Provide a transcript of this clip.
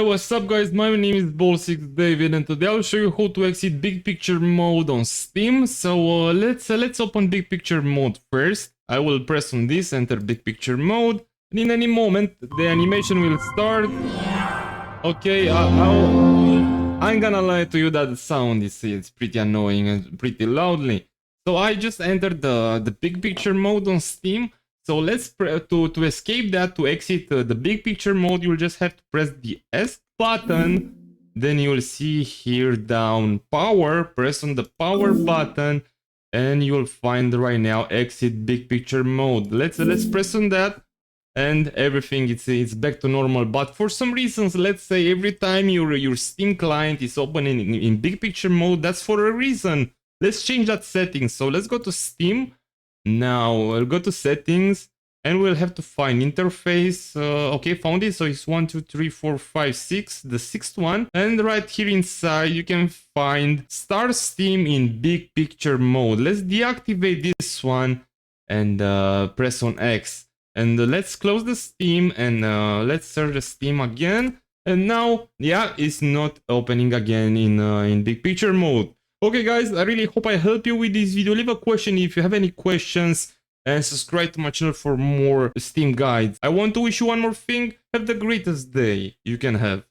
What's up guys, my name is Ball6David and today I'll show you how to exit big picture mode on Steam. So let's open big picture mode first. I will press on this, enter big picture mode, and in any moment the animation will start. Okay, I'm gonna lie to you that the sound is pretty annoying and pretty loudly. So I just entered the big picture mode on Steam. So let's to escape that, to exit the big picture mode, you'll just have to press the S button. Then you'll see here down power, press on the power button, and you'll find right now exit big picture mode. Let's press on that, and everything it's back to normal. But for some reasons, let's say every time your Steam client is opening in big picture mode, that's for a reason. Let's change that setting. So let's go to Steam. Now we'll go to settings and we'll have to find interface. Okay, found it. So it's 1, 2, 3, 4, 5, 6, the sixth one. And right here inside you can find start Steam in big picture mode. Let's deactivate this one and press on X. And let's close the Steam and let's search the Steam again. And now, yeah, it's not opening again in big picture mode. Okay guys, I really hope I helped you with this video. Leave a question if you have any questions and subscribe to my channel for more Steam guides. I want to wish you one more thing. Have the greatest day you can have.